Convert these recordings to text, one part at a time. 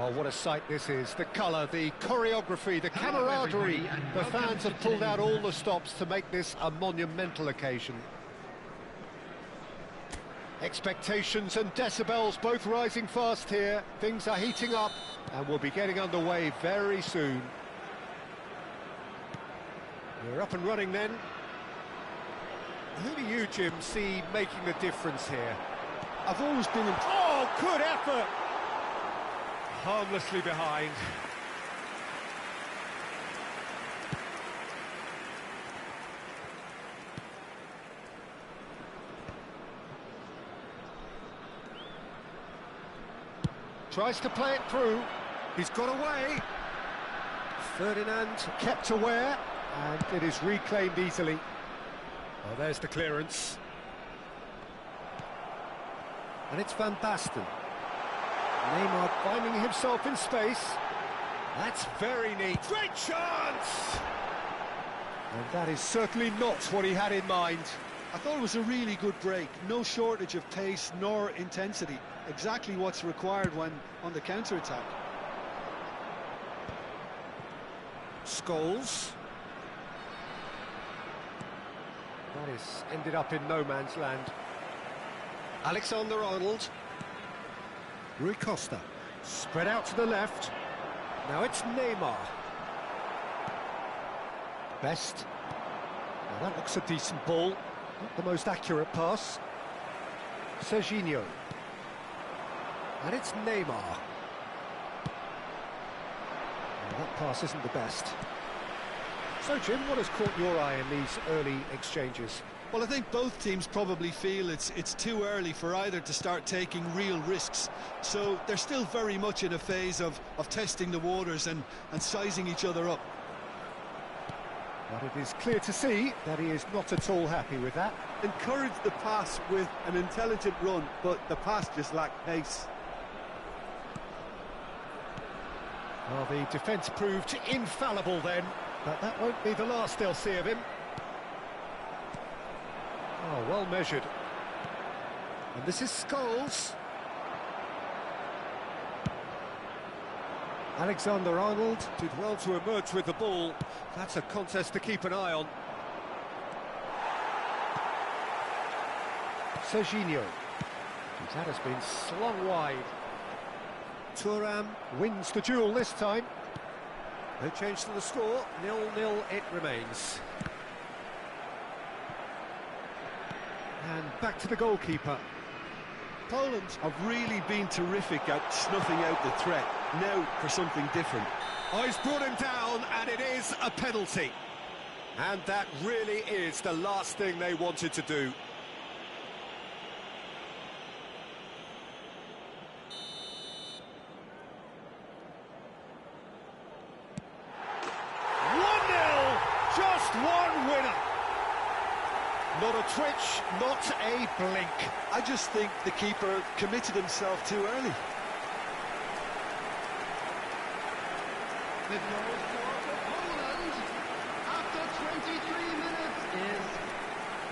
Oh, what a sight this is. The colour, the choreography, the camaraderie. The fans have pulled out all the stops to make this a monumental occasion. Expectations and decibels both rising fast here. Things are heating up and we'll be getting underway very soon. We're up and running then. Who do you, Jim, see making the difference here? I've always been... Oh, good effort! Harmlessly behind. Tries to play it through. He's got away. Ferdinand kept aware, and it is reclaimed easily. Oh, there's the clearance. And it's Van Basten. Neymar finding himself in space. That's very neat. Great chance! And that is certainly not what he had in mind. I thought it was a really good break. No shortage of pace nor intensity. Exactly what's required when on the counter-attack. Scholes. That is ended up in no man's land. Alexander-Arnold. Rui Costa. Spread out to the left. Now it's Neymar. Best. Now that looks a decent ball. Not the most accurate pass. Serginho. And it's Neymar. Well, that pass isn't the best. So, Jim, what has caught your eye in these early exchanges? Well, I think both teams probably feel it's too early for either to start taking real risks. So they're still very much in a phase of testing the waters and sizing each other up. But it is clear to see that he is not at all happy with that. Encourage the pass with an intelligent run, but the pass just lacked pace. Well, the defence proved infallible then, but that won't be the last they'll see of him. Oh, well measured. And this is Scholes. Alexander-Arnold did well to emerge with the ball. That's a contest to keep an eye on. Serginho. That has been slung wide. Thuram wins the duel this time. No change to the score, 0-0 it remains. And back to the goalkeeper. Poland have really been terrific at snuffing out the threat. Now for something different. Oh, he's brought him down, and it is a penalty. And that really is the last thing they wanted to do. Just one winner. Not a twitch, not a blink. I just think the keeper committed himself too early. The goal scorer for Poland after 23 minutes is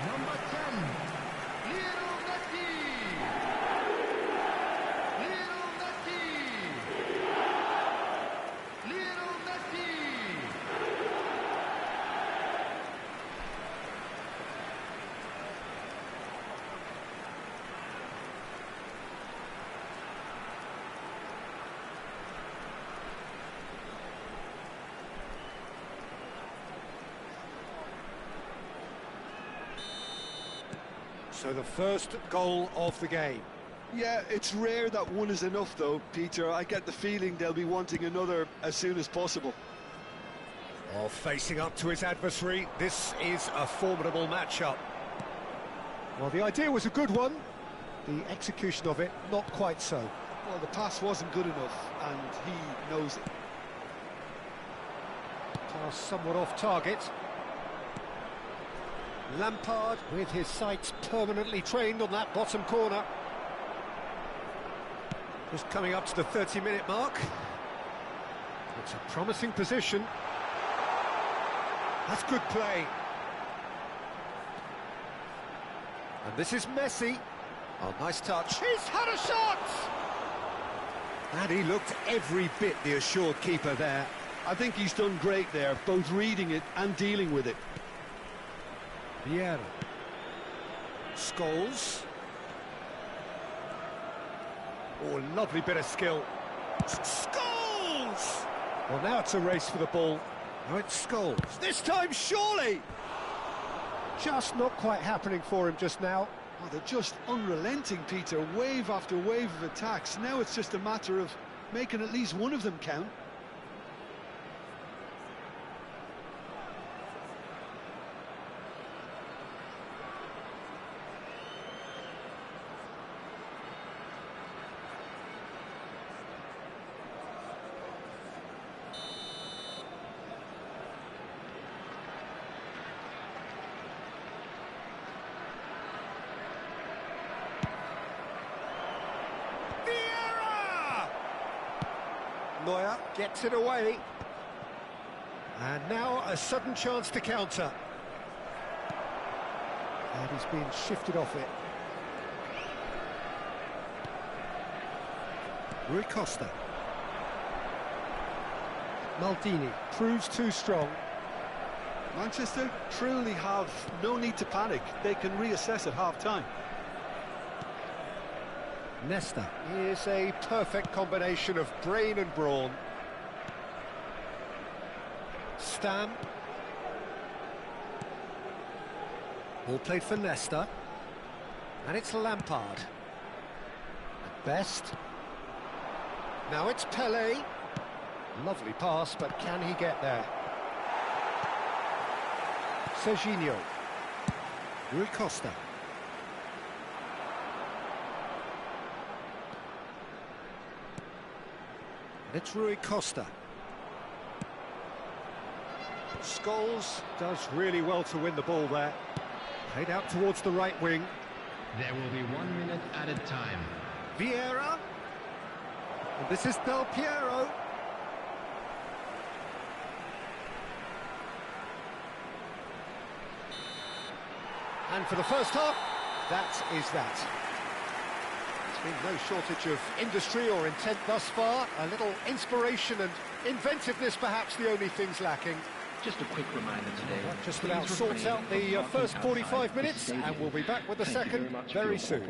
number 10, Lionel Messi. Lionel Messi. Lionel Messi. So the first goal of the game. Yeah, it's rare that one is enough though, Peter. I get the feeling they'll be wanting another as soon as possible. Oh, facing up to his adversary, this is a formidable matchup. Well, the idea was a good one. The execution of it, not quite so. Well, the pass wasn't good enough, and he knows it. Pass somewhat off target. Lampard with his sights permanently trained on that bottom corner. Just coming up to the 30-minute mark. It's a promising position. That's good play. And this is Messi. Oh, nice touch. He's had a shot! And he looked every bit the assured keeper there. I think he's done great there, both reading it and dealing with it. Vieira. Scholes. Oh, lovely bit of skill. Scholes! Well, now it's a race for the ball. Now it's Scholes. This time, surely! Just not quite happening for him just now. Oh, they're just unrelenting, Peter. Wave after wave of attacks. Now it's just a matter of making at least one of them count. Neuer gets it away. And now a sudden chance to counter. And he's being shifted off it. Rui Costa. Maldini proves too strong. Manchester truly have no need to panic. They can reassess at half-time. Nesta is a perfect combination of brain and brawn. Stam. Ball played for Nesta. And it's Lampard. At best. Now it's Pele. Lovely pass, but can he get there? Serginho. Rui Costa. It's Rui Costa. Scholes does really well to win the ball there. Played out towards the right wing. There will be 1 minute added time. Vieira. And this is Del Piero. And for the first half, that is that. Been no shortage of industry or intent thus far. A little inspiration and inventiveness, perhaps the only things lacking. Just a quick reminder today. That just about sorts out the first 45 minutes, and we'll be back with the second very soon.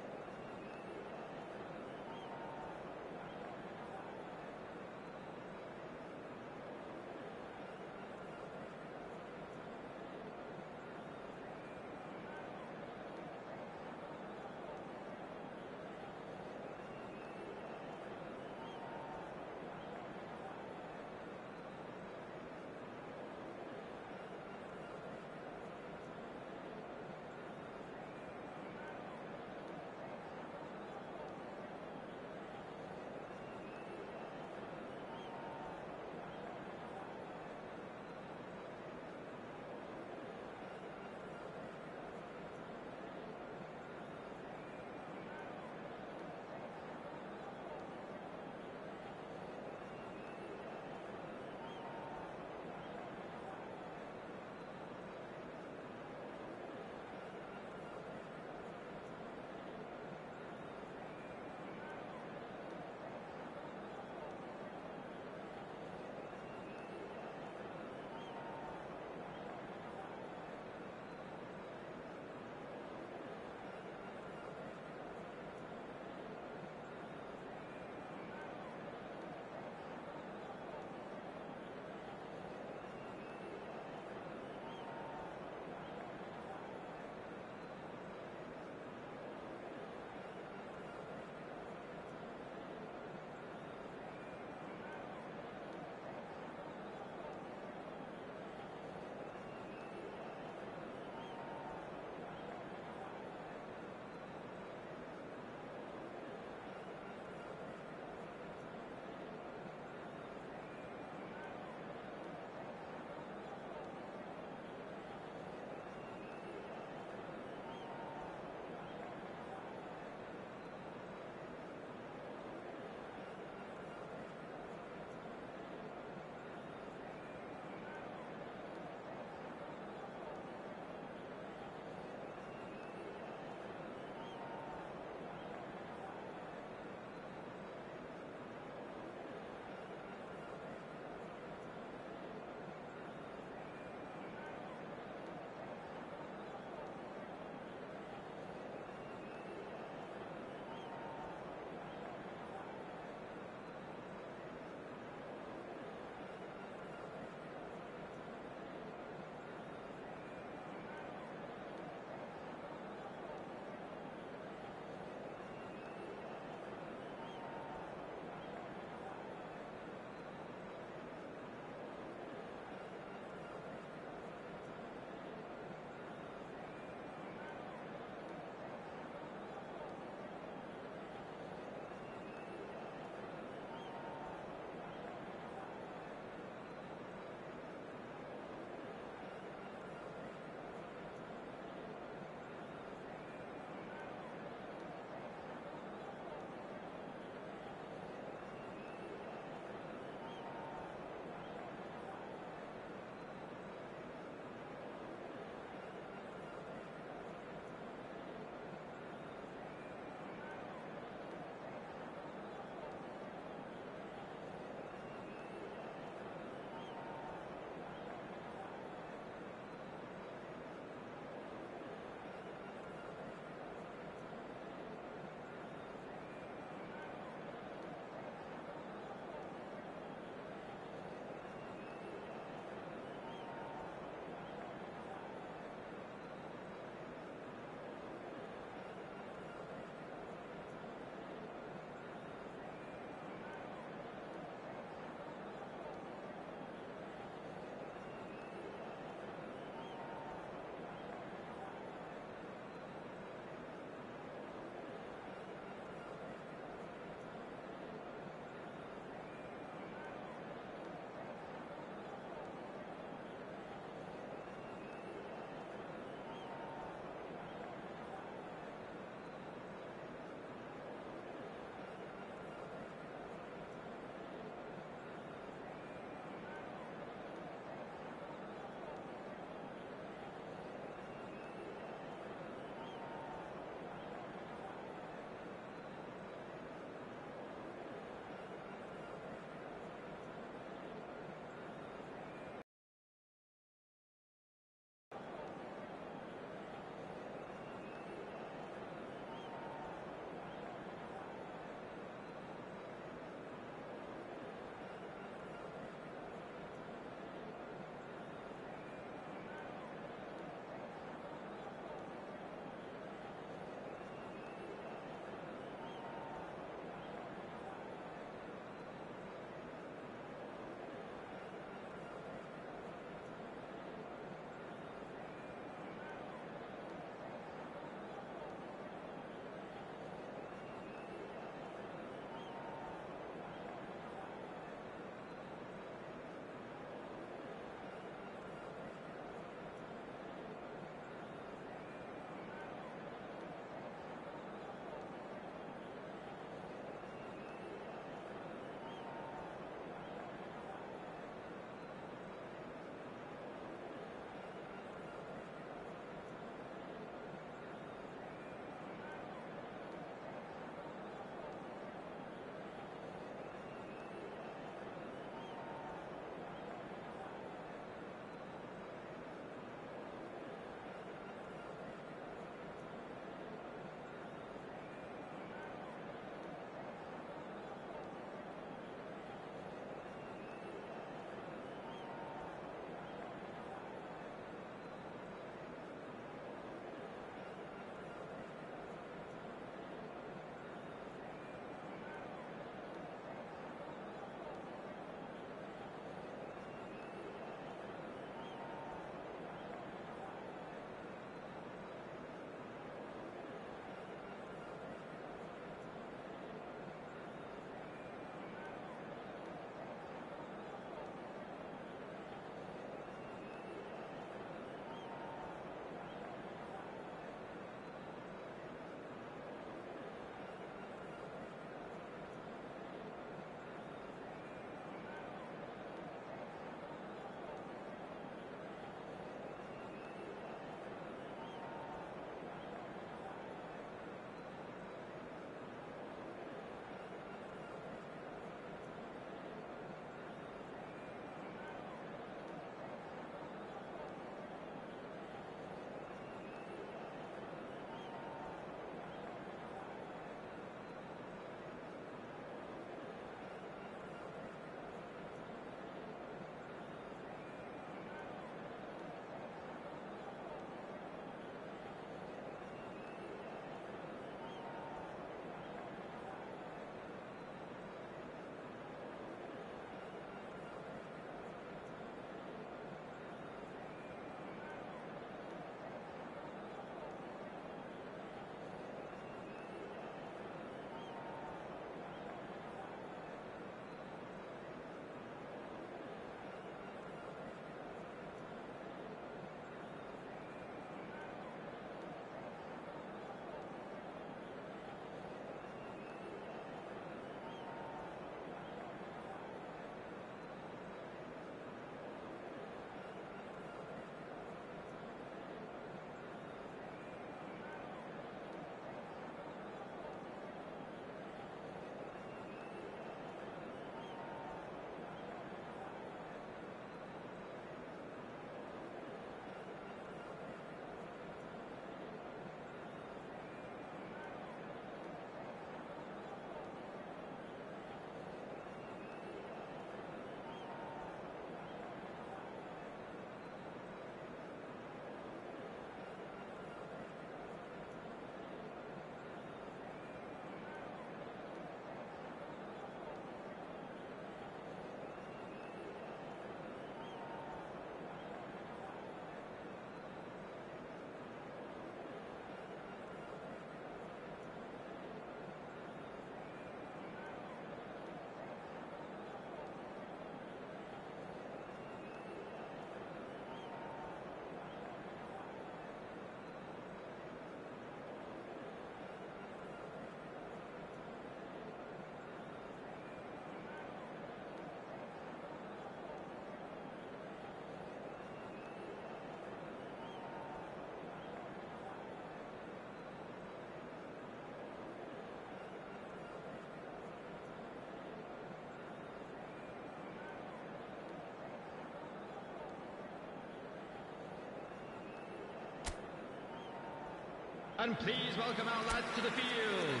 And please welcome our lads to the field.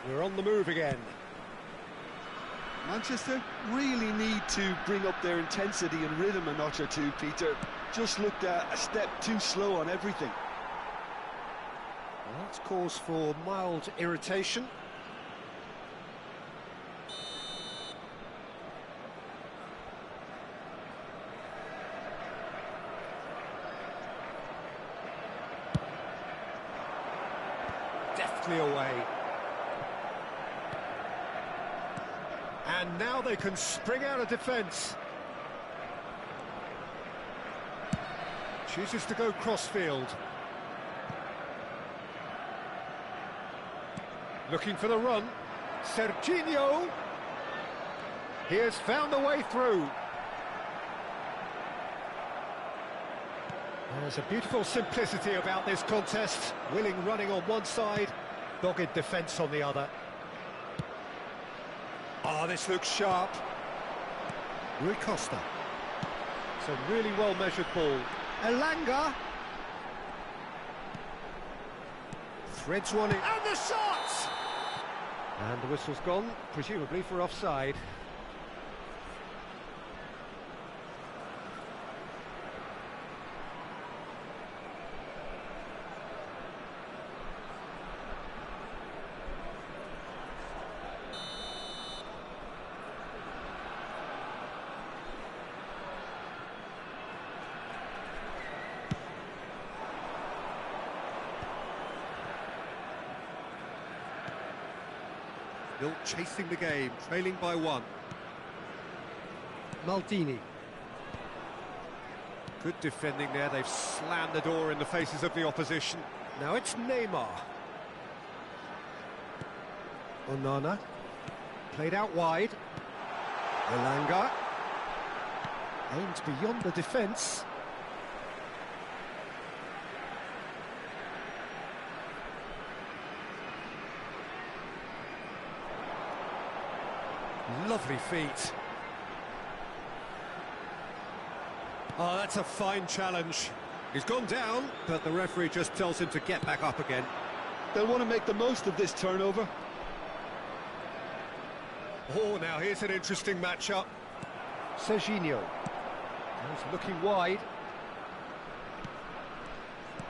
We're on the move again. Manchester really need to bring up their intensity and rhythm a notch or two, Peter. Just looked a step too slow on everything. Well, that's cause for mild irritation. Deftly away. And now they can spring out of defence. Chooses to go crossfield. Looking for the run. Serginho. He has found the way through. There's a beautiful simplicity about this contest. Willing running on one side, dogged defence on the other. Oh, this looks sharp. Rui Costa. It's a really well-measured ball. Elanga. Threads one in. And the shot! And the whistle's gone, presumably for offside. Still chasing the game, trailing by one. Maldini. Good defending there, they've slammed the door in the faces of the opposition. Now it's Neymar. Onana. Played out wide. Elanga. Aimed beyond the defence. Lovely feet. Oh, that's a fine challenge. He's gone down, but the referee just tells him to get back up again. They'll want to make the most of this turnover. Oh, now here's an interesting matchup. Serginho. He's looking wide.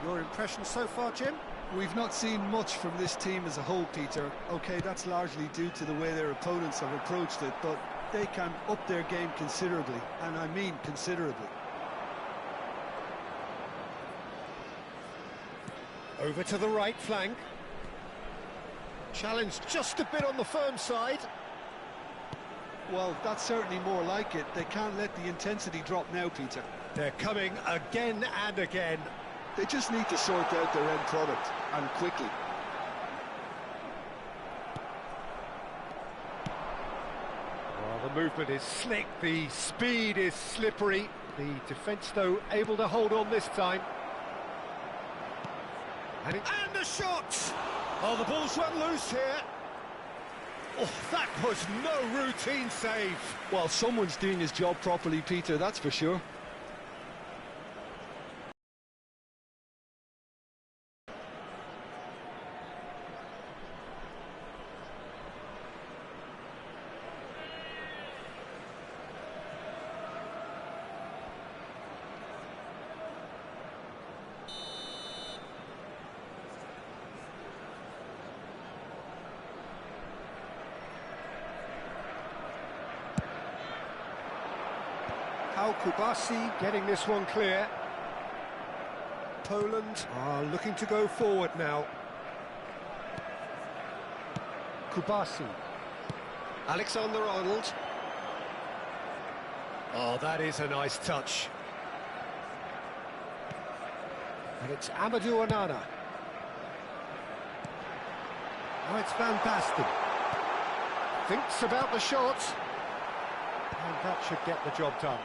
Your impression so far, Jim? We've not seen much from this team as a whole, Peter. OK, that's largely due to the way their opponents have approached it, but they can up their game considerably, and I mean considerably. Over to the right flank. Challenge just a bit on the firm side. Well, that's certainly more like it. They can't let the intensity drop now, Peter. They're coming again and again. They just need to sort out their end product, and quickly. Well, the movement is slick, the speed is slippery. The defence, though, able to hold on this time. And the shot! Oh, the ball's run loose here. Oh, that was no routine save. Well, someone's doing his job properly, Peter, that's for sure. Kubasi getting this one clear. Poland are looking to go forward now. Kubasi. Alexander-Arnold. Oh, that is a nice touch. And it's Amadou Onana. Now it's Van Basten. Thinks about the shot. And that should get the job done.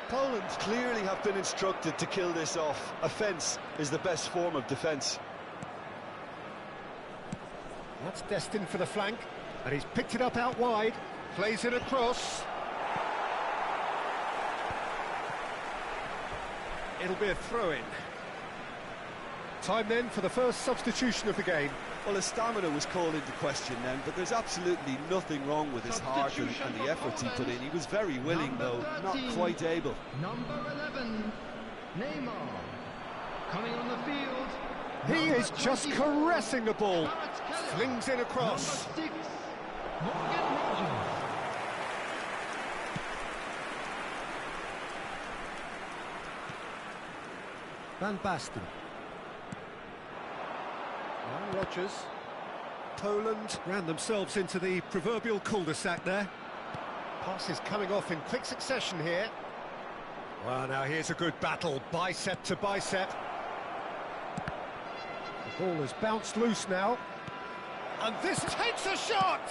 Poland clearly have been instructed to kill this off. Offence is the best form of defence. That's destined for the flank, and he's picked it up out wide, plays it across. it'll be a throw-in. Time then for the first substitution of the game. Well, his stamina was called into question then, but there's absolutely nothing wrong with his heart and the efforts he put in. He was very willing, though, not quite able. Number 11, Neymar. Coming on the field. He is just caressing the ball. Flings in across. Number 6, Morgan Rogers. Van Basten. Now Rogers. Poland ran themselves into the proverbial cul-de-sac there. Passes coming off in quick succession here. Well, now here's a good battle, bicep to bicep. The ball has bounced loose now. And this takes a shot!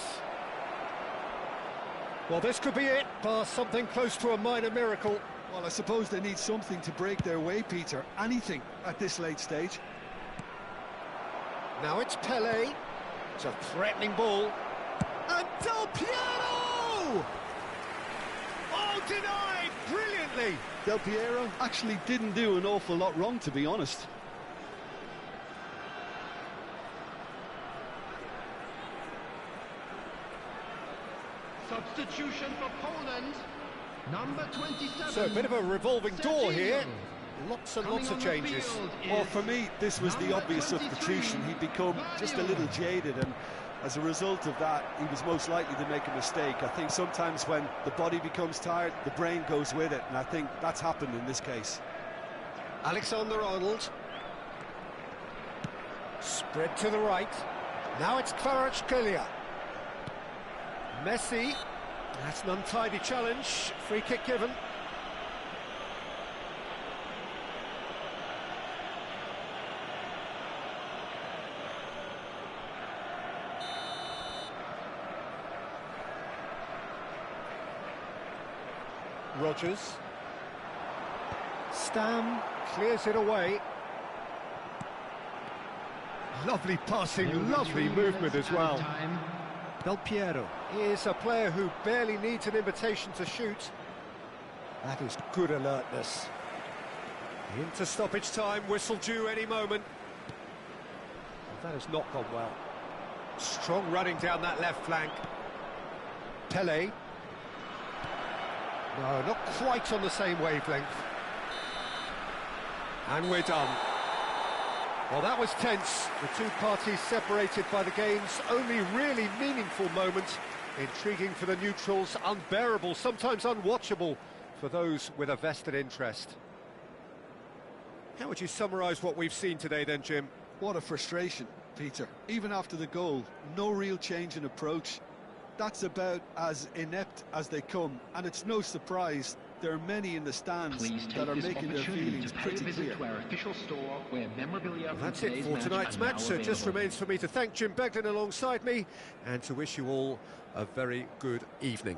Well, this could be it, bar something close to a minor miracle. Well, I suppose they need something to break their way, Peter. Anything at this late stage. Now it's Pelé. It's a threatening ball. And Del Piero! Oh, denied brilliantly! Del Piero actually didn't do an awful lot wrong, to be honest. Substitution for Poland. Number 27. So a bit of a revolving door here. Lots and lots of changes. Well, for me, this was the obvious substitution. He'd become just a little jaded, and as a result of that, he was most likely to make a mistake. I think sometimes when the body becomes tired, the brain goes with it, and I think that's happened in this case. Alexander-Arnold. Spread to the right. Now it's Kvaratskhelia. Messi. That's an untidy challenge. Free kick given. Rogers. Stam clears it away. Lovely passing, lovely movement as well. Del Piero is a player who barely needs an invitation to shoot. That is good alertness. Into stoppage time, whistle due any moment. That has not gone well. Strong running down that left flank. Pelé. No, not quite on the same wavelength. And we're done. Well, that was tense. The two parties separated by the game's only really meaningful moment. Intriguing for the neutrals, unbearable, sometimes unwatchable for those with a vested interest. How would you summarise what we've seen today then, Jim? What a frustration, Peter. Even after the goal, no real change in approach. That's about as inept as they come, and it's no surprise there are many in the stands that are making their feelings pretty clear. That's it for tonight's match, so it just remains for me to thank Jim Beglin alongside me and to wish you all a very good evening.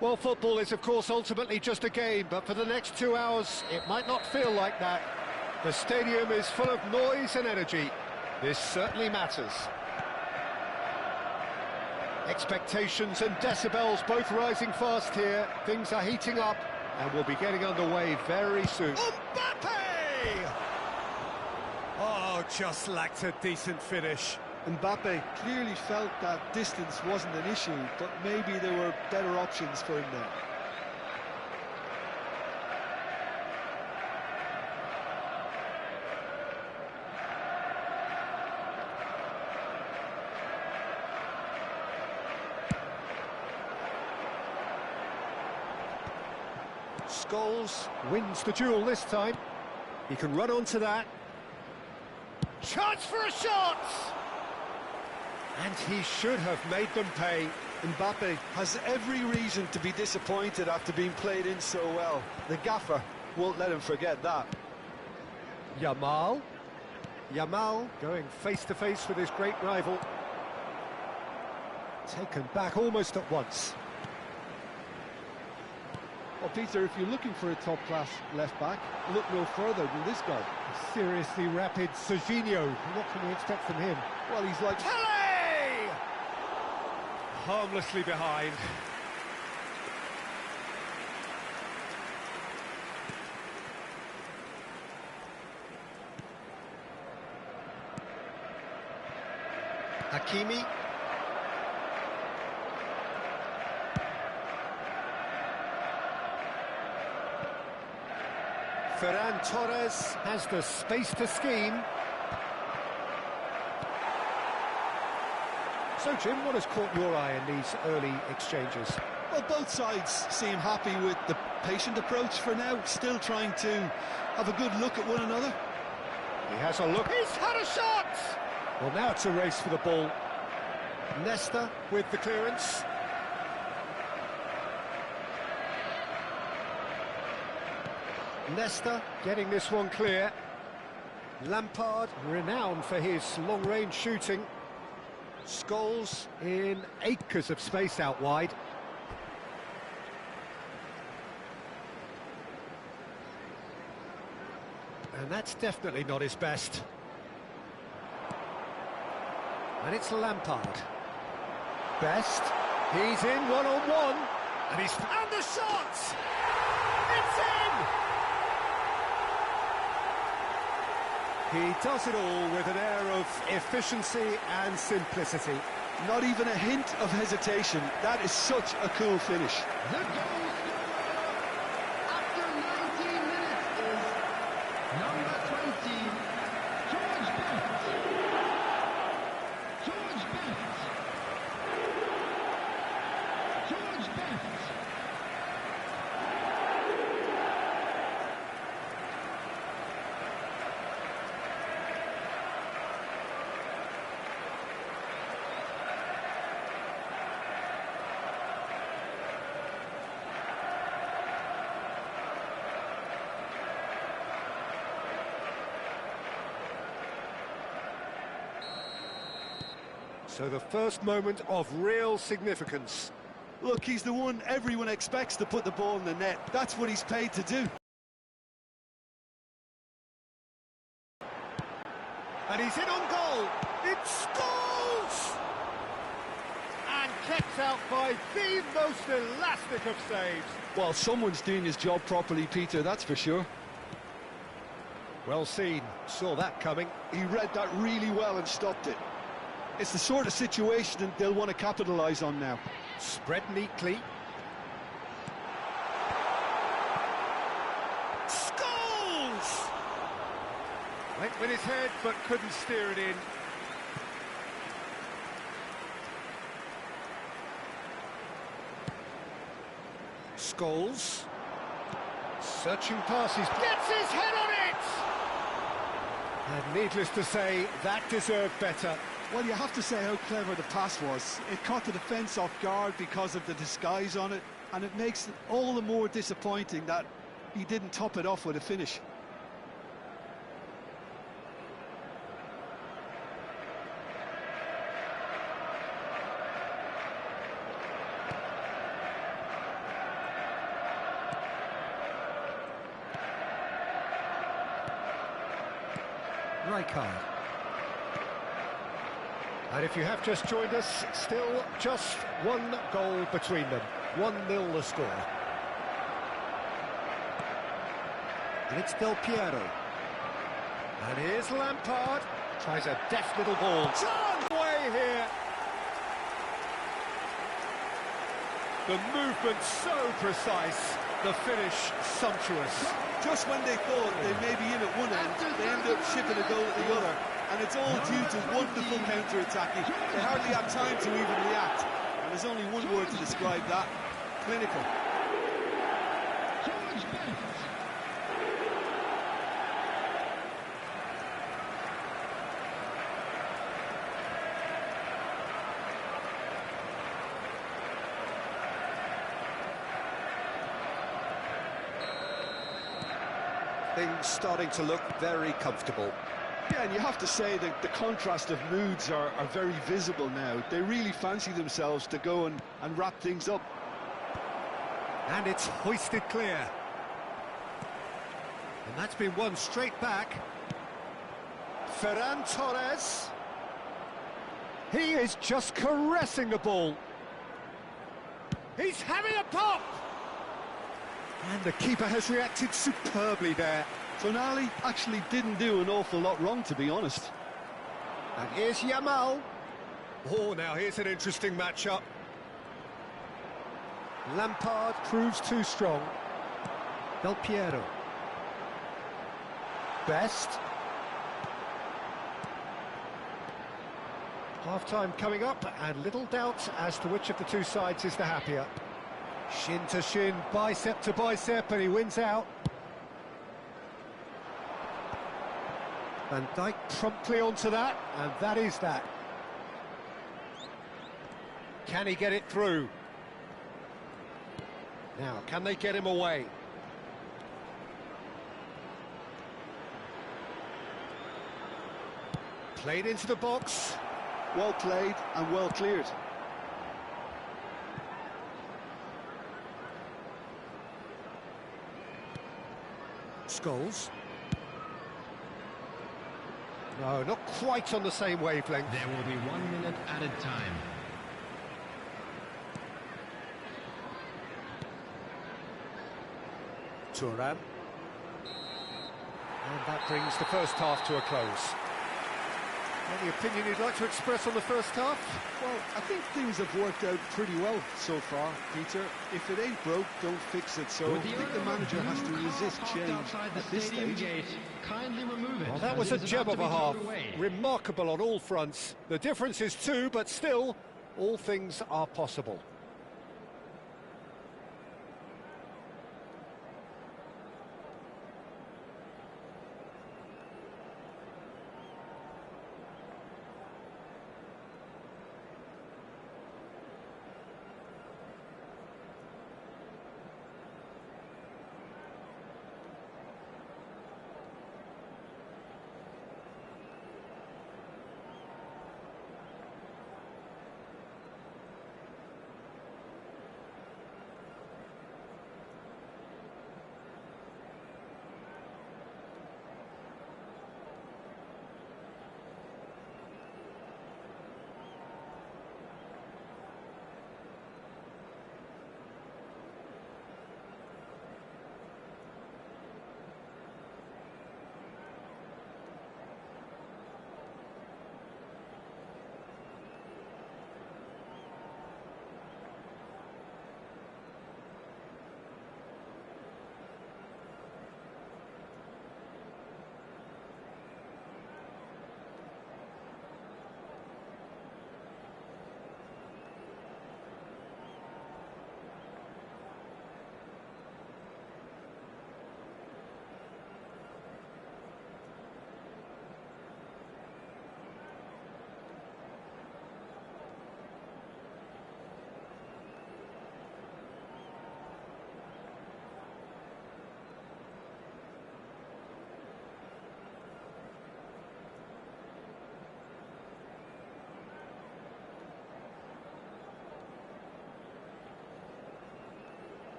Well, football is, of course, ultimately just a game, but for the next 2 hours, it might not feel like that. The stadium is full of noise and energy. This certainly matters. Expectations and decibels both rising fast here. Things are heating up, and we'll be getting underway very soon. Mbappe! Oh, just lacked a decent finish. Mbappe clearly felt that distance wasn't an issue, but maybe there were better options for him there. Scholes wins the duel this time. He can run onto that. Chance for a shot! And he should have made them pay. Mbappe has every reason to be disappointed after being played in so well. The gaffer won't let him forget that. Yamal going face-to-face with his great rival. Taken back almost at once. Well, Peter, if you're looking for a top-class left-back, look no further than this guy. A seriously rapid Serginho. What can we expect from him? Well, he's like... Pele! Harmlessly behind. Hakimi. Ferran Torres has the space to scheme. So, Jim, what has caught your eye in these early exchanges? Well, both sides seem happy with the patient approach for now, still trying to have a good look at one another. He has a look. He's had a shot! Well, now it's a race for the ball. Nesta with the clearance. Nesta getting this one clear. Lampard, renowned for his long-range shooting. Scholes in acres of space out wide. And that's definitely not his best. And it's Lampard. Best. He's in one-on-one. And he's... And the shot! It's in! He does it all with an air of efficiency and simplicity. Not even a hint of hesitation. That is such a cool finish. The goal scorer after 90 minutes is number 20, George Best. George Best. George Best. So the first moment of real significance. Look, he's the one everyone expects to put the ball in the net. That's what he's paid to do. And he's in on goal. It's Scholes! And kept out by the most elastic of saves. Well, someone's doing his job properly, Peter, that's for sure. Well seen. Saw that coming. He read that really well and stopped it. It's the sort of situation that they'll want to capitalise on now. Spread neatly. Scholes! Went with his head, but couldn't steer it in. Scholes. Searching passes. Gets his head on it! And needless to say, that deserved better. Well, you have to say how clever the pass was. It caught the defence off guard because of the disguise on it, and it makes it all the more disappointing that he didn't top it off with a finish. Rijkaard. And if you have just joined us, still just one goal between them. 1-0 the score. And it's Del Piero. And here's Lampard. Tries a deft little ball. John away here. The movement so precise. The finish sumptuous. Just when they thought they may be in at one end, they end up shipping a goal at the other. And it's all due to wonderful counter-attacking. They hardly have time to even react. And there's only one word to describe that: clinical. Things starting to look very comfortable. Yeah, and you have to say that the contrast of moods are very visible now. They really fancy themselves to go and wrap things up. And it's hoisted clear. And that's been won straight back. Ferran Torres. He is just caressing the ball. He's having a pop! And the keeper has reacted superbly there. Tonali actually didn't do an awful lot wrong, to be honest. And here's Yamal. Oh, now here's an interesting matchup. Lampard proves too strong. Del Piero. Best. Half-time coming up, and little doubt as to which of the two sides is the happier. Shin to shin, bicep to bicep, and he wins out. Van Dijk promptly onto that, and that is that. Can he get it through? Now, can they get him away? Played into the box. Well played and well cleared. Scholes. No, not quite on the same wavelength. There will be 1 minute added time. Thuram. And that brings the first half to a close. Any opinion you'd like to express on the first half? Well, I think things have worked out pretty well so far, Peter. If it ain't broke, don't fix it. So I think the manager has to resist change at this stage. Kindly remove it. Well, that was a gem of a half. Remarkable on all fronts. The difference is 2, but still, all things are possible.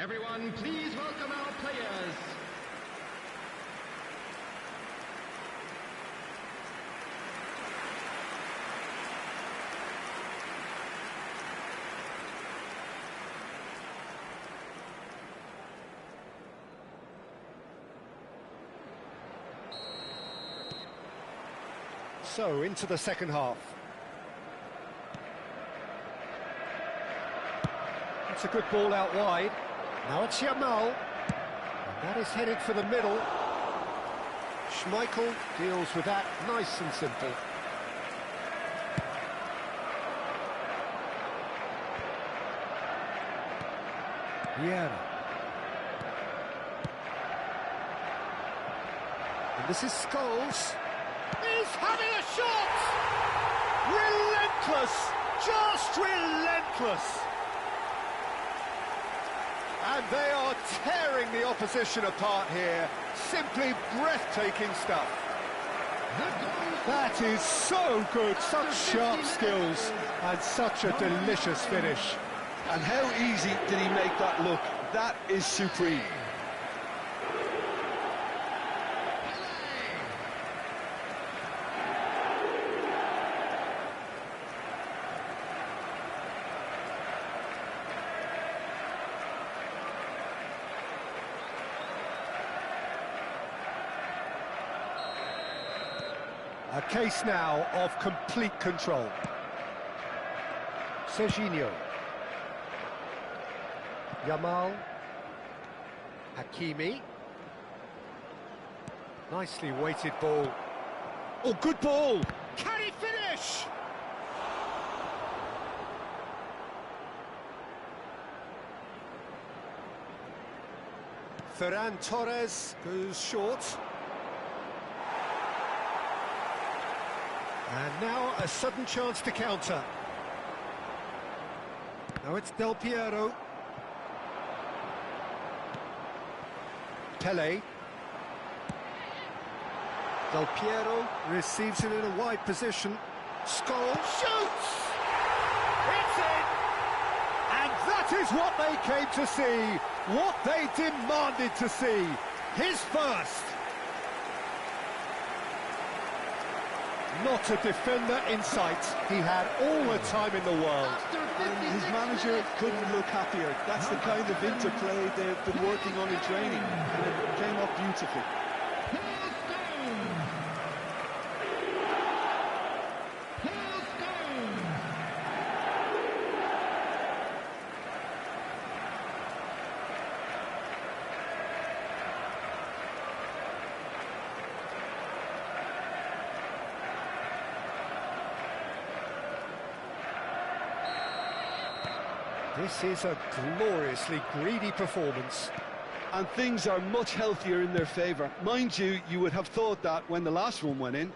Everyone, please welcome our players. So, into the second half. It's a good ball out wide. Now it's Yamal. And that is headed for the middle. Schmeichel deals with that nice and simple. Vieira. And this is Scholes. He's having a shot! Relentless! Just relentless! And they are tearing the opposition apart here. Simply breathtaking stuff. That is so good, such sharp skills, and such a delicious finish. And how easy did he make that look? That is supreme. A case now of complete control. Serginho. Yamal. Hakimi. Nicely weighted ball. Oh, good ball! Can he finish? Ferran Torres goes short. And now a sudden chance to counter. Now it's Del Piero. Pele. Del Piero receives it in a wide position. Scholes shoots! It's in! And that is what they came to see, what they demanded to see. His first. Not a defender in sight. He had all the time in the world. And his manager couldn't look happier. That's the kind of interplay they've been working on in training, and it came up beautifully. This is a gloriously greedy performance. And things are much healthier in their favour. Mind you, you would have thought that when the last one went in.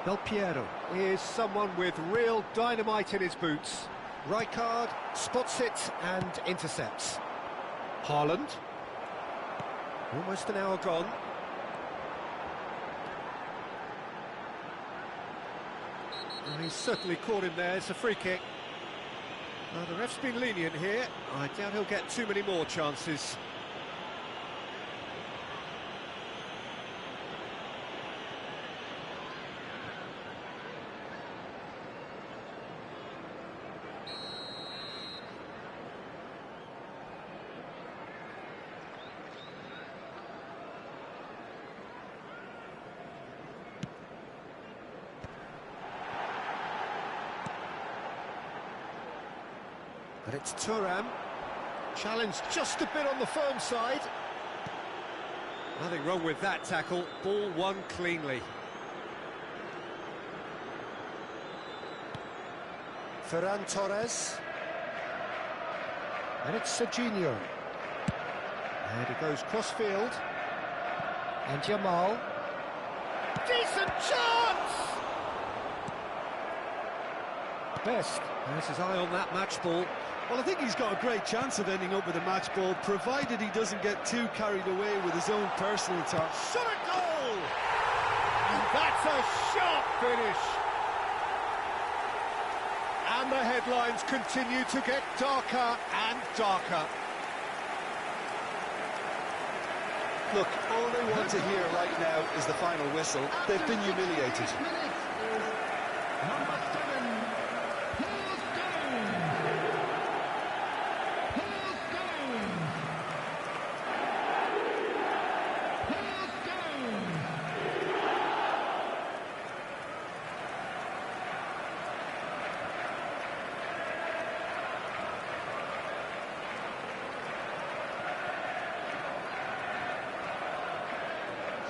Del Piero is someone with real dynamite in his boots. Rijkaard spots it and intercepts. Haaland. Almost an hour gone. Well, he's certainly caught him there. It's a free kick. The ref's been lenient here. I doubt he'll get too many more chances. But it's Thuram, challenged just a bit on the firm side. Nothing wrong with that tackle, ball won cleanly. Ferran Torres. And it's Serginho. And he goes cross-field. And Yamal. Decent chance! Best has his eye on that match ball. Well, I think he's got a great chance of ending up with a match ball, provided he doesn't get too carried away with his own personal attack. Shot a goal! And that's a sharp finish! And the headlines continue to get darker and darker. Look, all they want to hear right now is the final whistle. They've been humiliated. Number 7, Paul Scholes. Paul Scholes. Paul Scholes.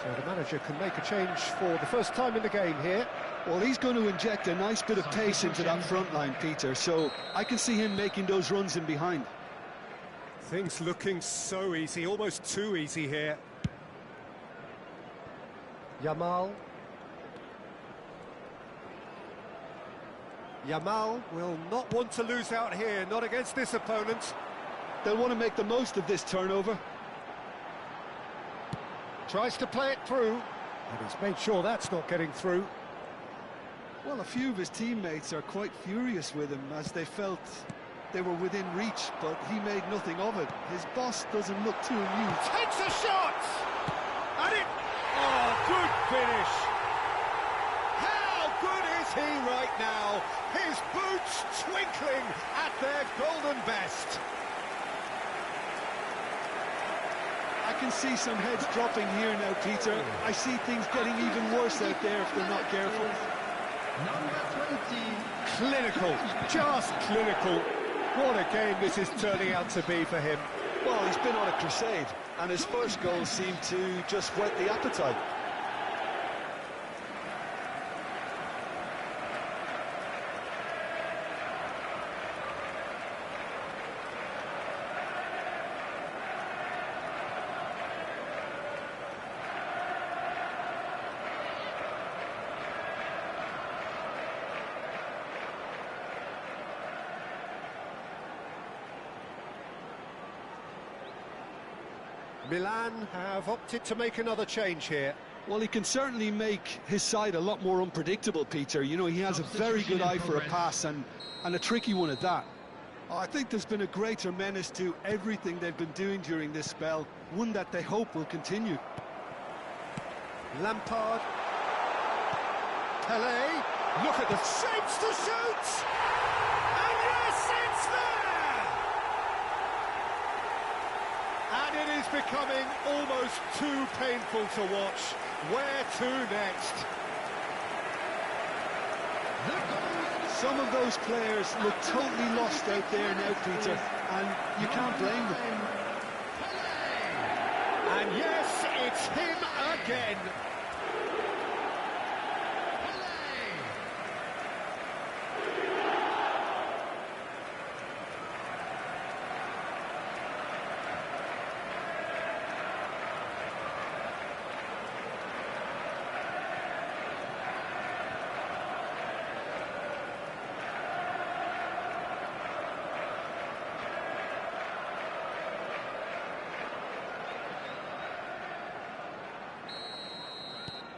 So the manager can make a change for the first time in the game here. Well, he's going to inject a nice bit of pace into that front line, Peter, so I can see him making those runs in behind. Things looking so easy, almost too easy here. Yamal. Yamal will not want to lose out here, not against this opponent. They'll want to make the most of this turnover. Tries to play it through, and he's made sure that's not getting through. Well, a few of his teammates are quite furious with him as they felt they were within reach, but he made nothing of it. His boss doesn't look too amused. Takes a shot! And it... Oh, good finish! How good is he right now? His boots twinkling at their golden best. I can see some heads dropping here now, Peter. I see things getting even worse out there if they're not careful. Number 20. Clinical, just clinical. What a game this is turning out to be for him. Well, he's been on a crusade, and his first goal seemed to just whet the appetite. Milan have opted to make another change here. Well, he can certainly make his side a lot more unpredictable, Peter. You know, he has a very good eye for a pass, and a tricky one at that. Oh, I think there's been a greater menace to everything they've been doing during this spell, one that they hope will continue. Lampard. Pele. Look at the shapes to shoot! And yes, it's there! And it is becoming almost too painful to watch. Where to next? Some of those players look totally lost out there now, Peter, and you can't blame them. And yes, it's him again.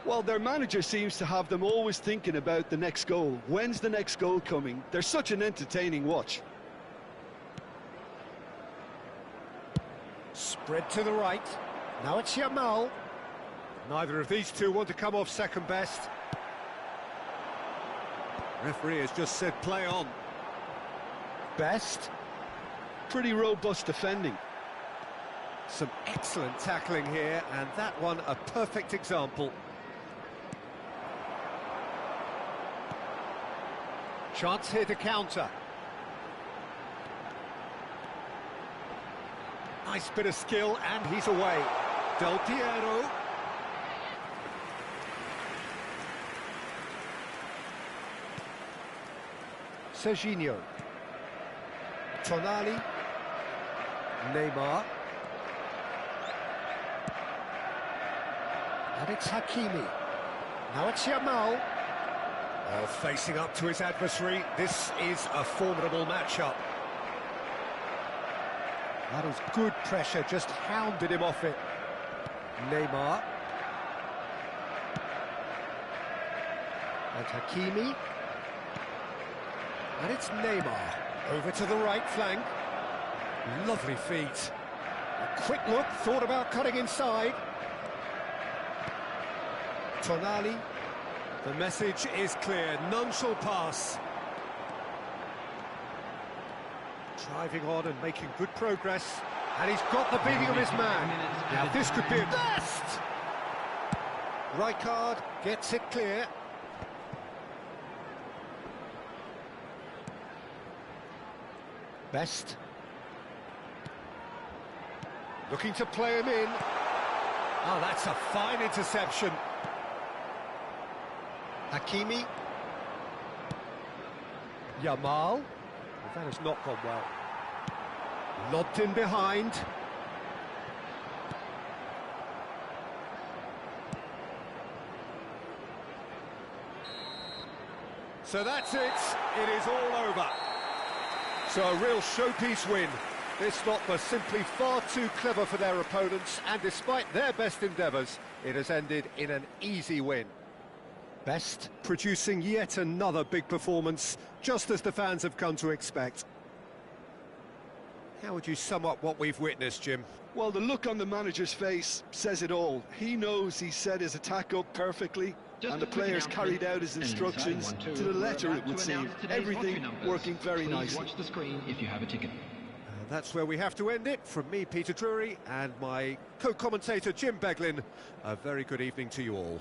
Well, their manager seems to have them always thinking about the next goal. When's the next goal coming? They're such an entertaining watch. Spread to the right. Now it's Yamal. Neither of these two want to come off second best. Referee has just said play on. Best. Pretty robust defending. Some excellent tackling here, and that one a perfect example. Chance here to counter. Nice bit of skill, and he's away. Del Piero. Serginho. Tonali. Neymar. And it's Hakimi. Now it's Yamal. Well, facing up to his adversary, this is a formidable matchup. That is good pressure, just hounded him off it. Neymar. And Hakimi. And it's Neymar, over to the right flank. Lovely feet. A quick look, thought about cutting inside. Tonali. The message is clear, none shall pass. Driving on and making good progress. And he's got the beating of his man. Now this could be a best! Rijkaard gets it clear. Best. Looking to play him in. Oh, that's a fine interception. Hakimi. Yamal. That has not gone well. Lobbed in behind. So that's it. It is all over. So a real showpiece win. This lot was simply far too clever for their opponents, and despite their best endeavours, it has ended in an easy win. Best producing yet another big performance, just as the fans have come to expect. How would you sum up what we've witnessed, Jim? Well, the look on the manager's face says it all. He knows he set his attack up perfectly, and the players carried out his instructions to the letter, it would seem. Everything working very nicely. Watch the screen if you have a ticket. That's where we have to end it. From me, Peter Drury, and my co-commentator, Jim Beglin, a very good evening to you all.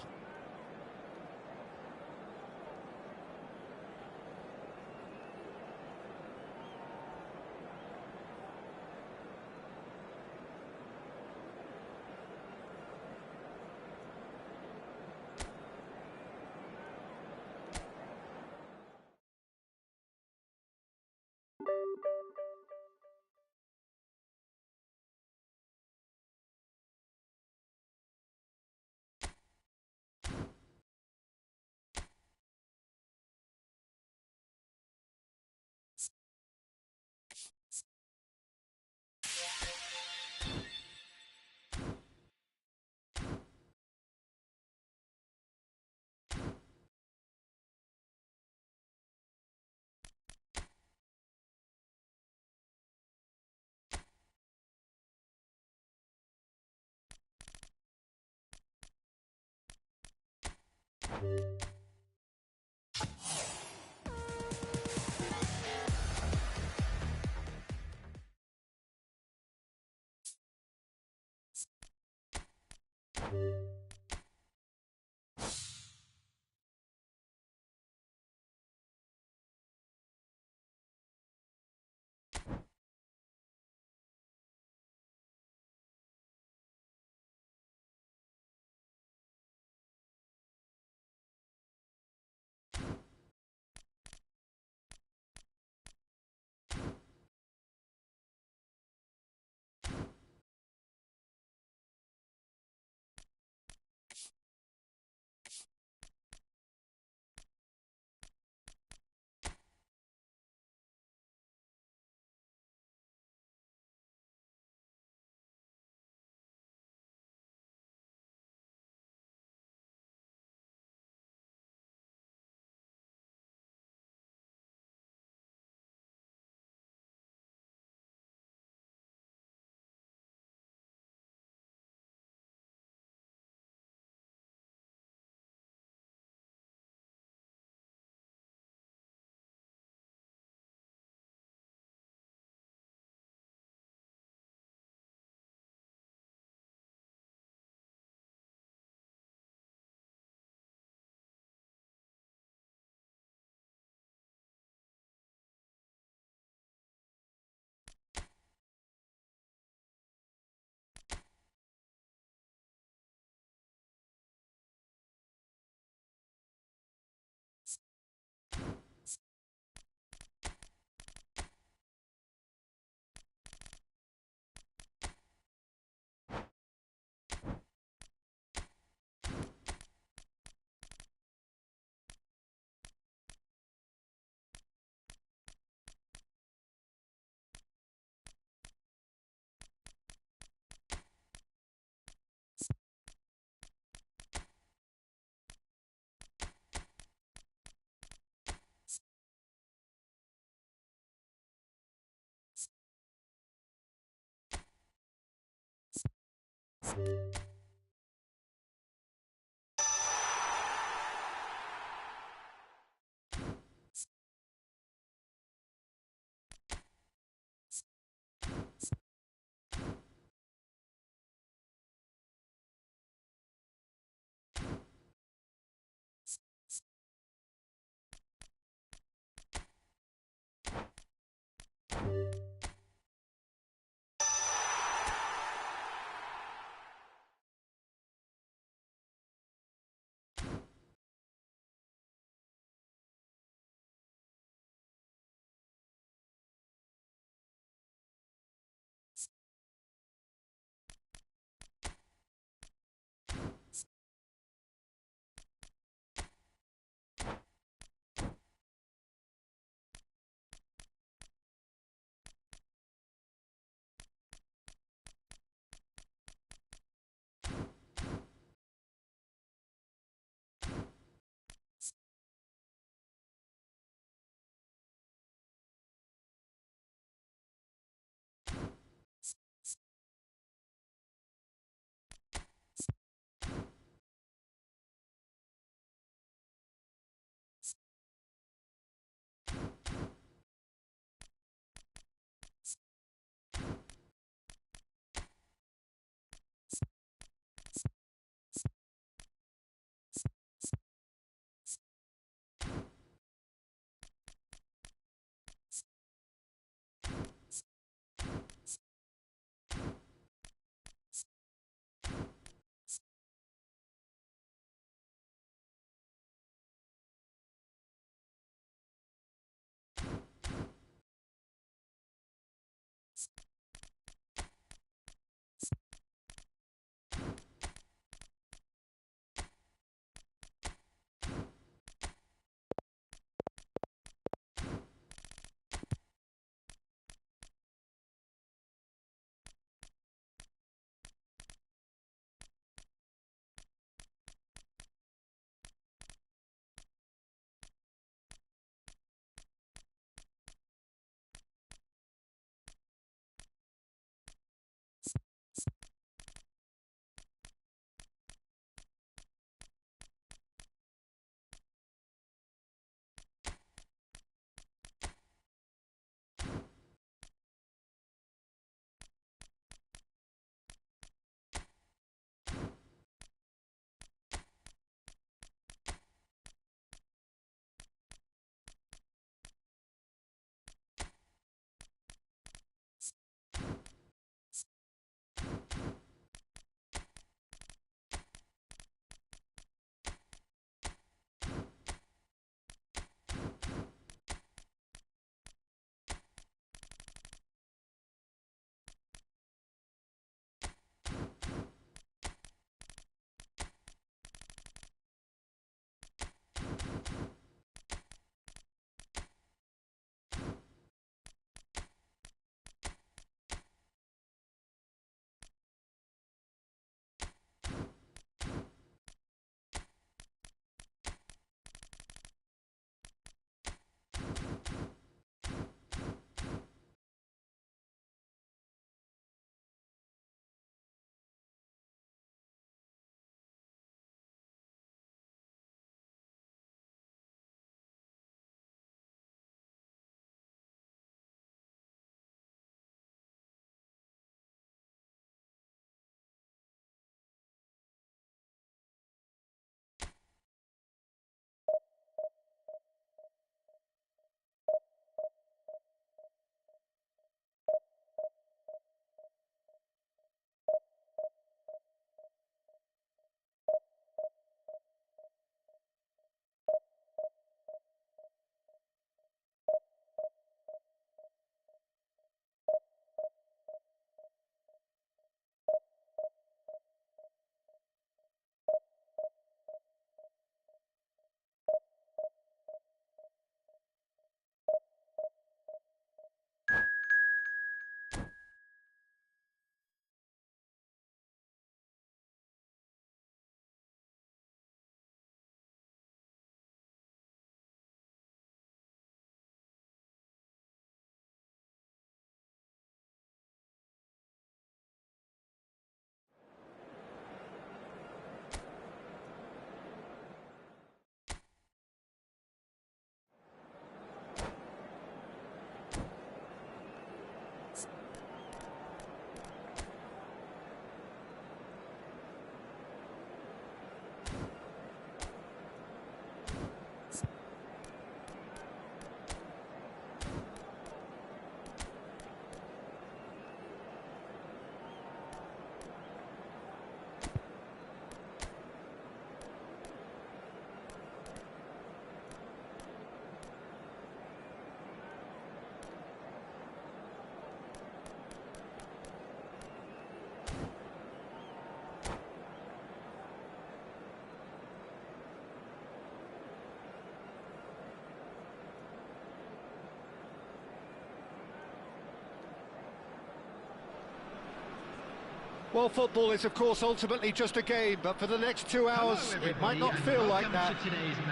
Well, football is, of course, ultimately just a game, but for the next 2 hours, it might not feel like that.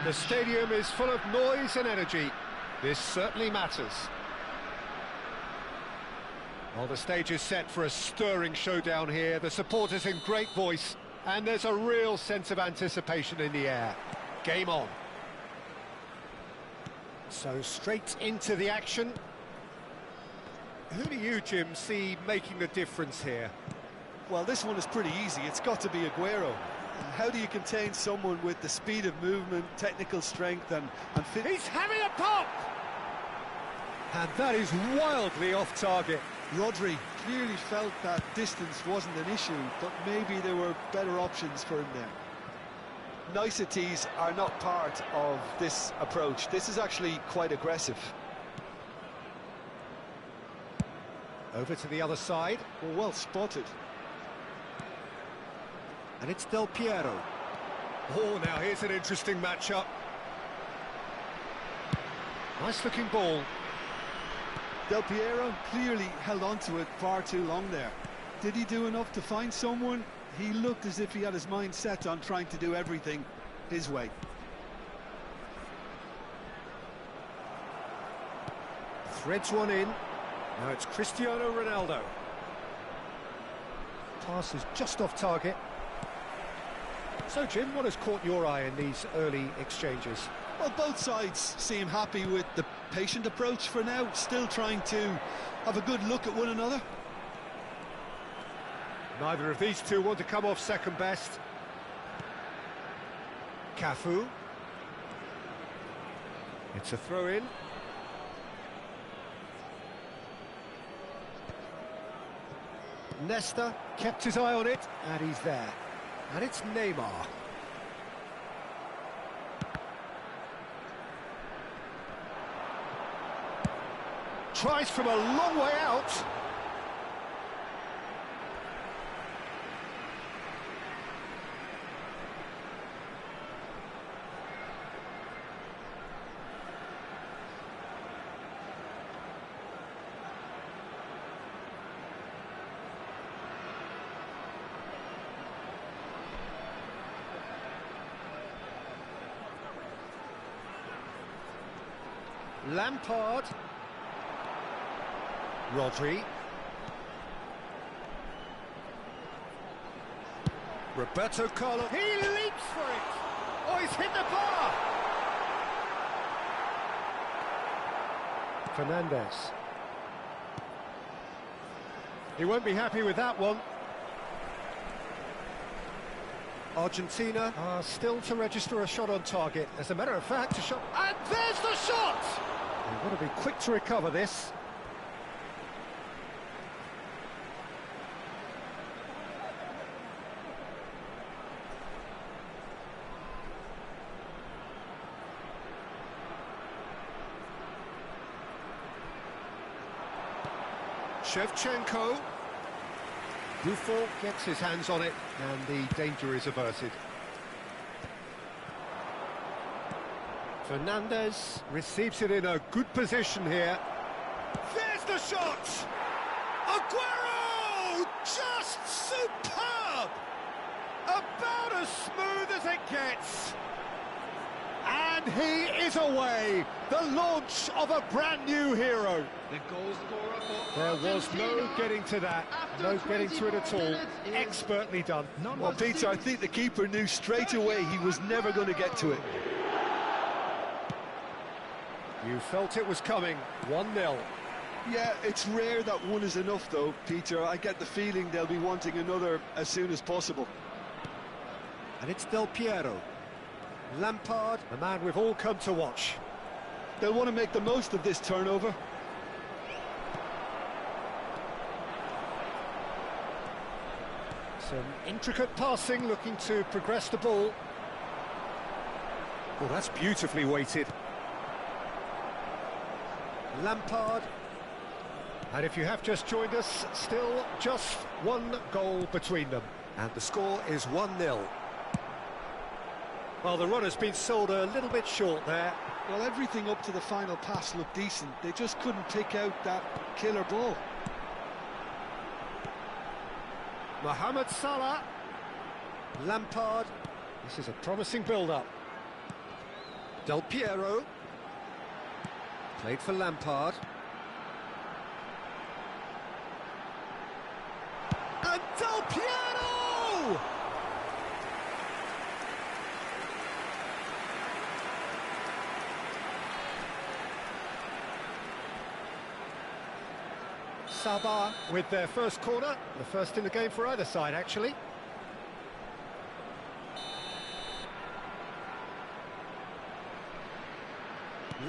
The stadium is full of noise and energy. This certainly matters. Well, the stage is set for a stirring showdown here. The supporters in great voice, and there's a real sense of anticipation in the air. Game on. So straight into the action. Who do you, Jim, see making the difference here? Well, this one is pretty easy. It's got to be Aguero. How do you contain someone with the speed of movement, technical strength and fit? He's having a pop! And that is wildly off target. Rodri clearly felt that distance wasn't an issue, but maybe there were better options for him there. Niceties are not part of this approach. This is actually quite aggressive. Over to the other side. Well spotted. And it's Del Piero. Oh, now here's an interesting matchup. Nice looking ball. Del Piero clearly held on to it far too long there. Did he do enough to find someone? He looked as if he had his mind set on trying to do everything his way. Threads one in. Now it's Cristiano Ronaldo. Pass is just off target. So, Jim, what has caught your eye in these early exchanges? Well, both sides seem happy with the patient approach for now, still trying to have a good look at one another. Neither of these two want to come off second best. Cafu. It's a throw-in. Nesta kept his eye on it, and he's there. And it's Neymar. Tries from a long way out. Lampard. Rodri. Roberto Carlos. He leaps for it. Oh, he's hit the bar. Fernandes. He won't be happy with that one. Argentina are still to register a shot on target. As a matter of fact, a shot. And there's the shot! They've got to be quick to recover this. Shevchenko. Buffon gets his hands on it, and the danger is averted. Fernandes receives it in a good position here. There's the shot! Aguero! Just superb! About as smooth as it gets. And he is away! The launch of a brand new hero. The goal scorer for There was no Argentina. getting to that, no getting to it at all. Expertly done. Well, Peter, I think the keeper knew straight away he was never going to get to it. You felt it was coming. 1-0. Yeah, it's rare that one is enough though, Peter. I get the feeling they'll be wanting another as soon as possible. And it's Del Piero. Lampard, the man we've all come to watch. They'll want to make the most of this turnover. Some intricate passing, looking to progress the ball. Oh, that's beautifully weighted. Lampard. And if you have just joined us, still just one goal between them. And the score is 1-0. Well, the run has been sold a little bit short there. Well, everything up to the final pass looked decent. They just couldn't pick out that killer ball. Mohamed Salah. Lampard. This is a promising build-up. Del Piero. Played for Lampard. And Del Piero! Sabah with their first corner, the first in the game for either side, actually.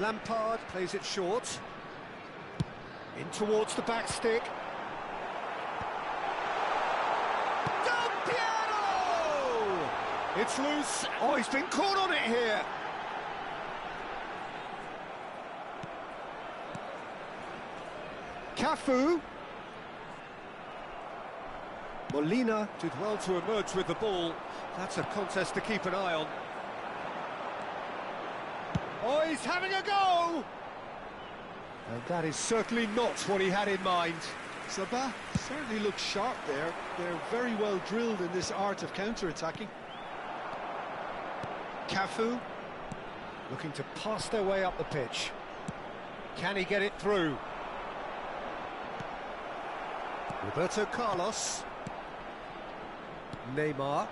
Lampard plays it short. In towards the back stick. Del Piero! It's loose. Oh, he's been caught on it here. Cafu. Molina did well to emerge with the ball. That's a contest to keep an eye on. Oh, he's having a go! And that is certainly not what he had in mind. Sabah certainly looks sharp there. They're very well drilled in this art of counter-attacking. Cafu looking to pass their way up the pitch. Can he get it through? Roberto Carlos. Neymar.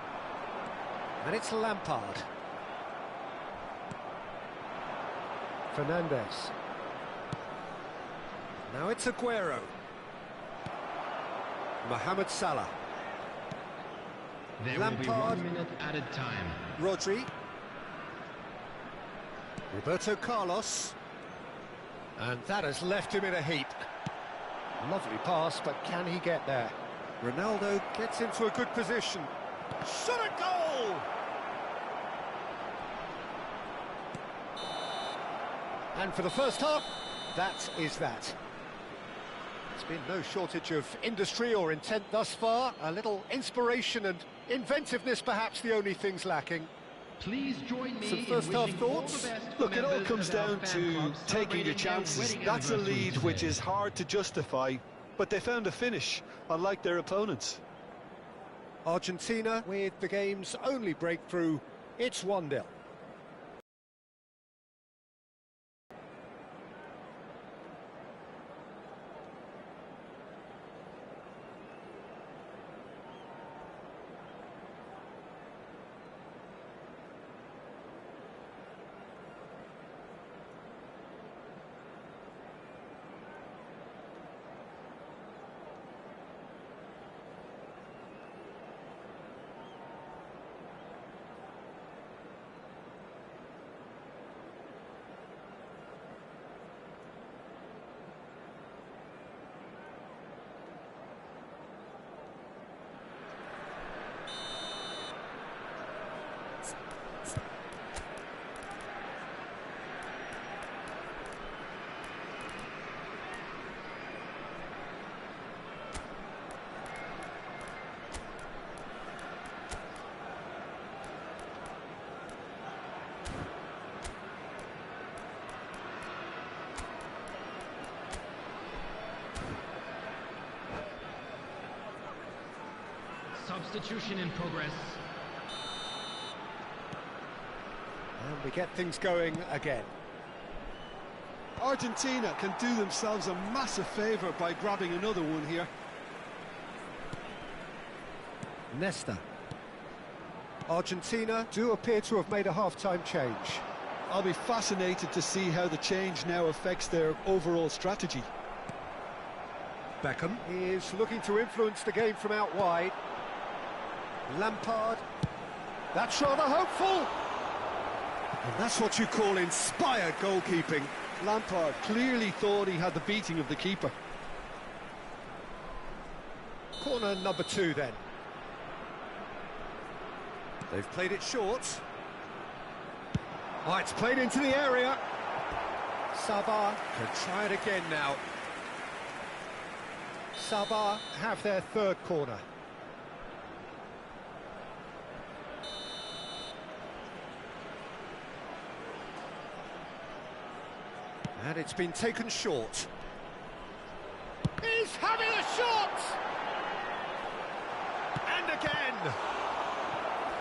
And it's Lampard. Fernandez. Now it's Aguero. Mohamed Salah. There Lampard. will be 1 minute added time. Rodri. Roberto Carlos. And that has left him in a heap. Lovely pass, but can he get there? Ronaldo gets into a good position. Shot a goal! And for the first half, that is that. There's been no shortage of industry or intent thus far. A little inspiration and inventiveness, perhaps the only things lacking. Please join me Some in first half wishing all thoughts? the best for Look, it all members comes of our down fan to club taking your celebrating their chances. wedding That's a anniversary lead which today. is hard to justify, but they found a finish, unlike their opponents. Argentina with the game's only breakthrough. It's 1-0. Substitution in progress. And we get things going again. Argentina can do themselves a massive favour by grabbing another one here. Nesta. Argentina do appear to have made a half-time change. I'll be fascinated to see how the change now affects their overall strategy. Beckham is looking to influence the game from out wide. Lampard. That's rather hopeful. And that's what you call inspired goalkeeping. Lampard clearly thought he had the beating of the keeper. Corner number 2 then. They've played it short. Oh, it's played into the area. Sabah can try it again now. Sabah have their third corner. And it's been taken short. He's having a shot! again.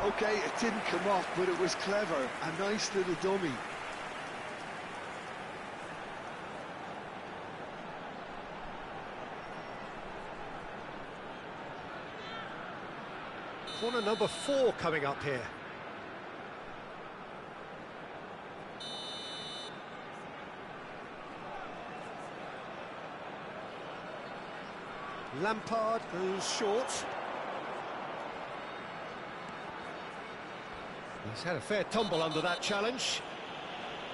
OK, it didn't come off, but it was clever. A nice little dummy. Corner number 4 coming up here. Lampard goes short. He's had a fair tumble under that challenge.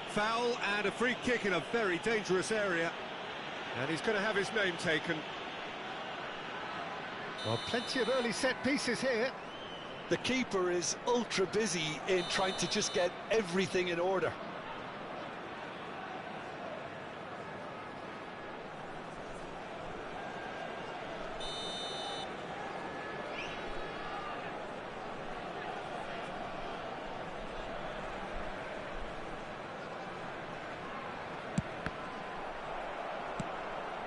Foul and a free kick in a very dangerous area. And he's going to have his name taken. Well, plenty of early set pieces here. The keeper is ultra busy in trying to just get everything in order.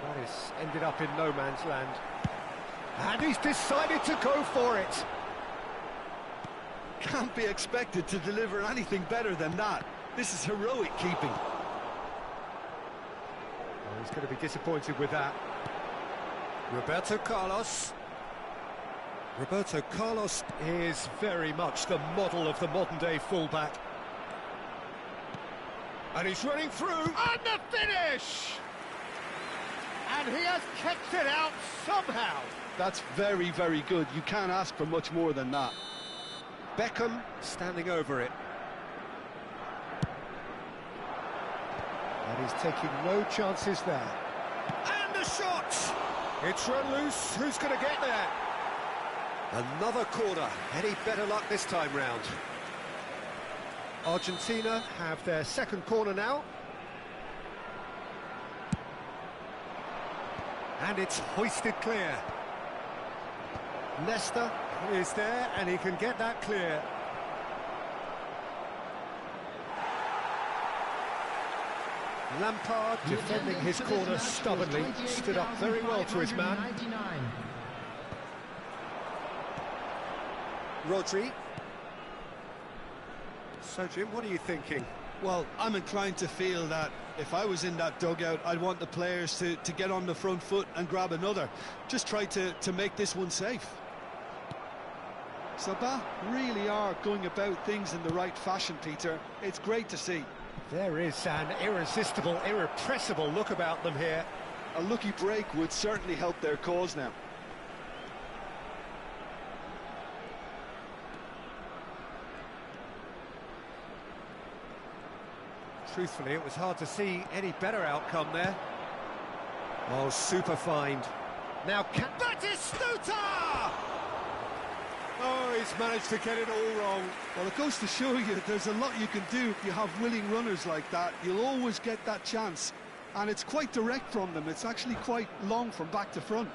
That has ended up in no man's land. And he's decided to go for it. Can't be expected to deliver anything better than that. This is heroic keeping. Well, he's going to be disappointed with that. Roberto Carlos. Roberto Carlos is very much the model of the modern-day fullback. And he's running through, and the finish! And he has kept it out somehow. That's very, very good. You can't ask for much more than that. Beckham standing over it. And he's taking no chances there. And the shot! It's run loose. Who's going to get there? Another corner. Any better luck this time round? Argentina have their second corner now. And it's hoisted clear. Leicester is there, and he can get that clear. Lampard defending his corner stubbornly, stood up very well to his man. Rodri. So, Jim, what are you thinking? Well, I'm inclined to feel that if I was in that dugout, I'd want the players to get on the front foot and grab another. Just try to make this one safe. Sabah really are going about things in the right fashion, Peter. It's great to see. There is an irresistible, irrepressible look about them here. A lucky break would certainly help their cause now. Truthfully, it was hard to see any better outcome there. Oh, super find. Now, Batistuta! Oh, he's managed to get it all wrong. Well, it goes to show you there's a lot you can do if you have willing runners like that. You'll always get that chance. And it's quite direct from them. It's actually quite long from back to front.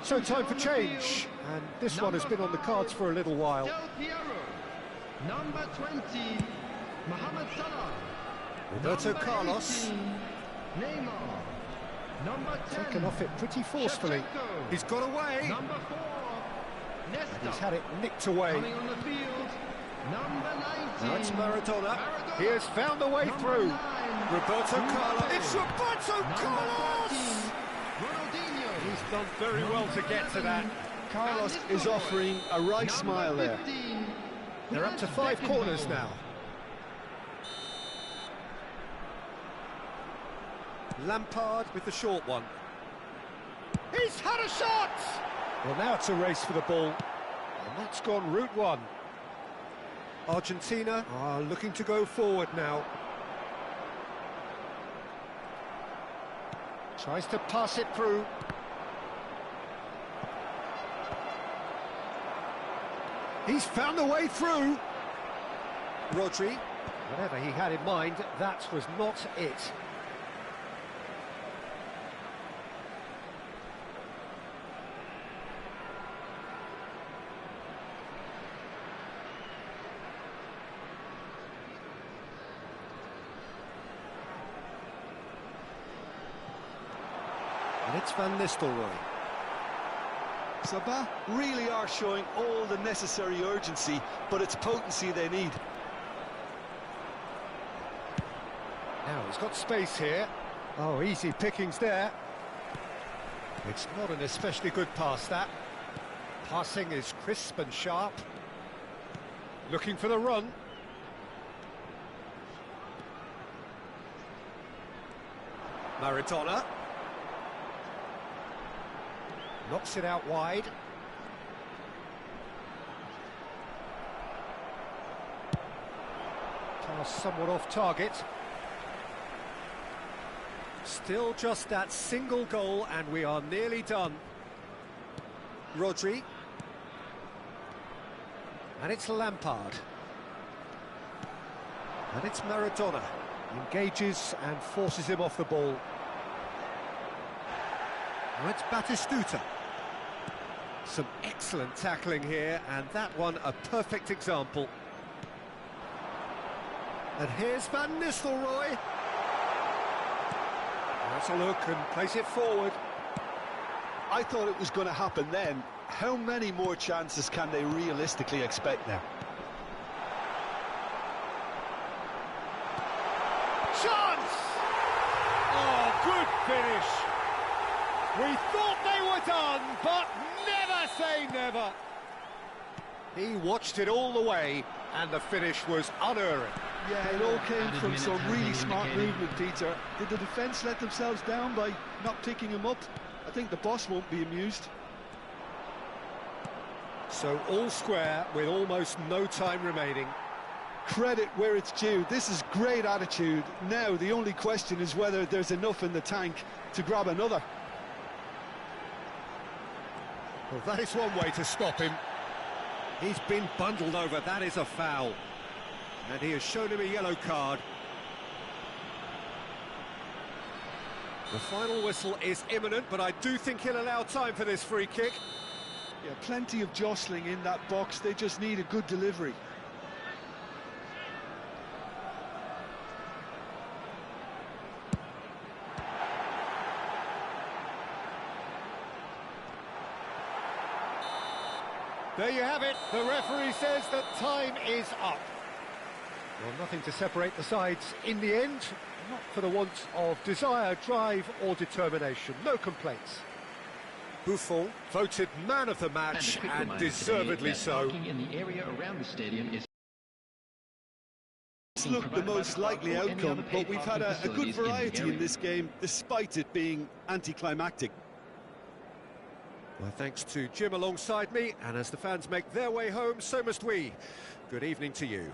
So time for change, and this one has been on the cards for a little while. Del Piero. Number 20, Mohamed Salah. Roberto Number Carlos. 18, Neymar. Number 10, Taken off it pretty forcefully. Shevchenko. He's got away. Number 4, Nesta. He's had it nicked away. Coming on the field, number 19. Now it's Maradona. He has found a way Number through. 9, Roberto Carlos. It's Roberto number Carlos! 14, Ronaldinho. He's done very well to get to that. Carlos is offering a right smile there. 15, They're up to 5 corners now. Lampard with the short one. He's had a shot! Well, now it's a race for the ball. And that's gone route 1. Argentina are looking to go forward now. Tries to pass it through. He's found a way through. Rodri. Whatever he had in mind, that was not it. And it's Van Nistelrooy. Sabah really are showing all the necessary urgency, but it's potency they need. Now he's got space here. Oh, easy pickings there. It's not an especially good pass, that. Passing is crisp and sharp. Looking for the run. Maradona. Knocks it out wide. Pass somewhat off target. Still just that single goal and we are nearly done. Rodri. And it's Lampard. And it's Maradona. Engages and forces him off the ball. Now it's Batistuta. Some excellent tackling here, and that one a perfect example. And here's Van Nistelrooy. That's a look and plays it forward. I thought it was going to happen then. How many more chances can they realistically expect now? Chance! Oh, good finish. We thought they were done, but never say never. He watched it all the way, and the finish was unerring. Yeah, it all came from some really smart movement, Peter. Did the defence let themselves down by not picking him up? I think the boss won't be amused. So all square with almost no time remaining. Credit where it's due. This is great attitude. Now the only question is whether there's enough in the tank to grab another. Well, that is one way to stop him. He's been bundled over. That is a foul. And he has shown him a yellow card. The final whistle is imminent, but I do think he'll allow time for this free kick. Yeah, plenty of jostling in that box. They just need a good delivery. There you have it. The referee says that time is up. Well, nothing to separate the sides in the end. Not for the want of desire, drive or determination. No complaints. Buffon voted man of the match and deservedly so. In the area around the stadium is It's looked the most likely outcome, but we've had a good variety in this game, despite it being anticlimactic. Well, thanks to Jim alongside me, and as the fans make their way home, so must we. Good evening to you.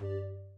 you